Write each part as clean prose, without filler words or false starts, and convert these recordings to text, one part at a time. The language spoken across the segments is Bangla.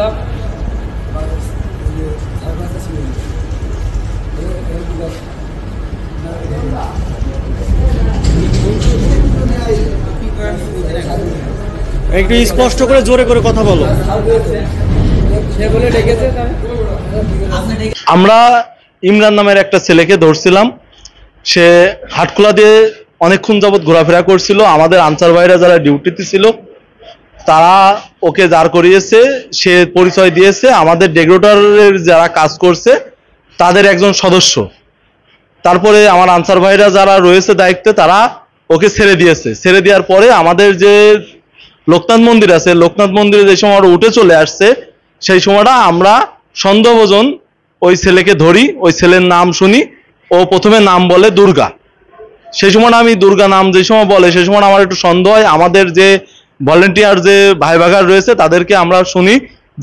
ধরছিলাম। একটু স্পষ্ট করে জোরে করে কথা বলো। আমরা ইমরান নামের একটা ছেলেকে ধরছিলাম। সে হাটখোলা দিয়ে অনেকক্ষণ যাবৎ ঘোরাফেরা করছিল। আমাদের আনসার ভাইরা যারা ডিউটিতে ছিল তারা ওকে দাঁড় করিয়েছে। সে পরিচয় দিয়েছে আমাদের ডেকোরেটরের যারা কাজ করছে তাদের একজন সদস্য। তারপরে আমার আনসার ভাইরা যারা রয়েছে দায়িত্বে তারা ওকে ছেড়ে দিয়েছে। ছেড়ে দেওয়ার পরে আমাদের যে লোকনাথ মন্দির আছে, লোকনাথ মন্দিরে যে সময় উঠে চলে আসছে সেই সময়টা আমরা সন্দেহভাজন ওই ছেলেকে ধরি। ওই ছেলের নাম শুনি, ও প্রথমে নাম বলে দুর্গা। সেই সময়টা আমি দুর্গা নাম যে সময় বলে সেই সময় আমার একটু সন্দেহ হয়। আমাদের যে ভলেন্টিয়ার যে ভাই ভাগার রয়েছে তাদেরকে আমরা শুনি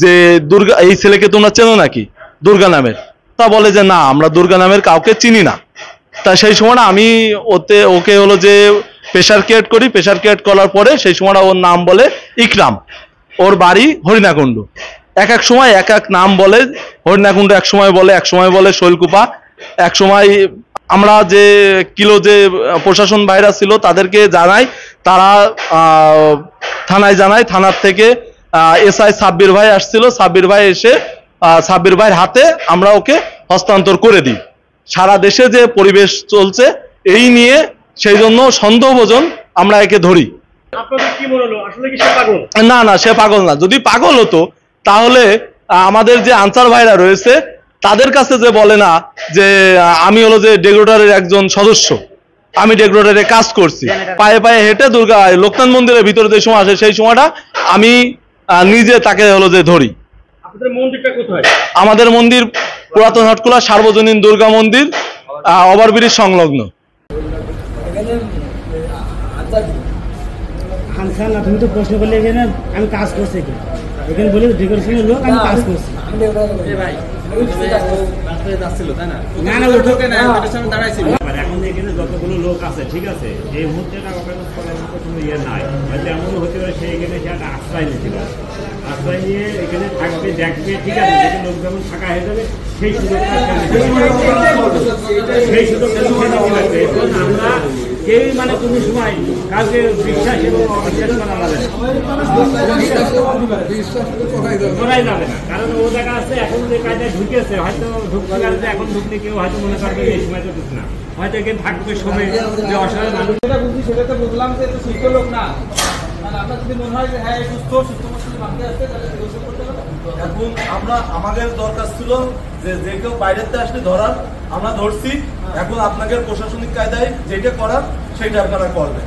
যে দুর্গা, এই ছেলেকে তোমরা চেনো নাকি দুর্গা নামের? তা বলে যে না, আমরা দুর্গা নামের কাউকে চিনি না। তা সেই সময়টা আমি ওকে হলো যে প্রেশার ক্রিয়েট করি। প্রেশার ক্রিয়েট করার পরে সেই সময়টা ওর নাম বলে ইকরাম, ওর বাড়ি হরিণাকুণ্ড। এক এক সময় এক এক নাম বলে। হরিণাকুণ্ড এক সময় বলে শৈলকুপা, এক সময় আমরা যে কিলো যে প্রশাসন ভাইরা ছিল তাদেরকে জানাই, তারা থানায় জানায়। থানার থেকে এসআই সাব্বির ভাই আসছিল। সাব্বির ভাই এসে সাব্বির ভাইয়ের হাতে আমরা ওকে হস্তান্তর করে দিই। সারা দেশে যে পরিবেশ চলছে এই নিয়ে সেই জন্য সন্দেহভাজন আমরা একে ধরি। আপনাদের কি মনে হলো, আসলে কি সে পাগল? না না, সে পাগল না। যদি পাগল হতো তাহলে আমাদের যে আনসার ভাইরা রয়েছে তাদের কাছে যে বলে না যে আমি হলো যে ডেকোরেটরের একজন সদস্য, আমি ডেকোরেটরে কাজ করছি, পায়ে পায়ে হেঁটে দুর্গা লোকনাথ মন্দিরের ভিতরে যে সময় আসে সেই সময়টা আমি নিজে তাকে হলো যে ধরি। আপনাদের মন্দিরটা কোথায়? আমাদের মন্দির পুরাতন হাটখোলা সার্বজনীন দুর্গা মন্দির, ওভারব্রিজ সংলগ্ন। খান, তুমি তো প্রশ্ন করলে এখানে আমি কাজ করছি, এখানে বলি ডেকোরেশনের লোক, আমি কাজ করছি। না না, এখন এখানে যতগুলো লোক আছে ঠিক আছে, এই মুহূর্তে কোনো ইয়ে নাই, হয়তো এমনও হতে পারে সে এখানে সে একটা আশ্রয় নিতে পারে। আশ্রয় নিয়ে এখানে থাকবে, দেখবে, ঠিক আছে, যেখানে লোক যখন থাকা হয়ে যাবে সেই সুযোগটা লাগবে। এখন আমরা কেউই মানে কোনো সময় কাউকে বিশ্বাস এবং অবিশ্বাস করা যাবে না, করাই যাবে না। কারণ ও জায়গা আছে এখন যে কায়দায় ঢুকেছে, হয়তো ঢুকতে পারে, এখন ঢুকলে কেউ হয়তো মনে করবে এই সময় তো ঢুক না, হয়তো এখানে থাকবে সময় যে অসহায় মানুষ। যেটা বুঝি সেটা তো বুঝলাম যে একটু সুস্থ লোক না। আপনার যদি মনে হয় যে হ্যাঁ সুস্থ মানতে আসছে তাহলে করতে হবে। এখন আমাদের দরকার ছিল যে যে কেউ বাইরেতে আসলে ধরার, আমরা ধরছি। এখন আপনাদের প্রশাসনিক কায়দায় যেটা করার সেটা আপনারা করবেন।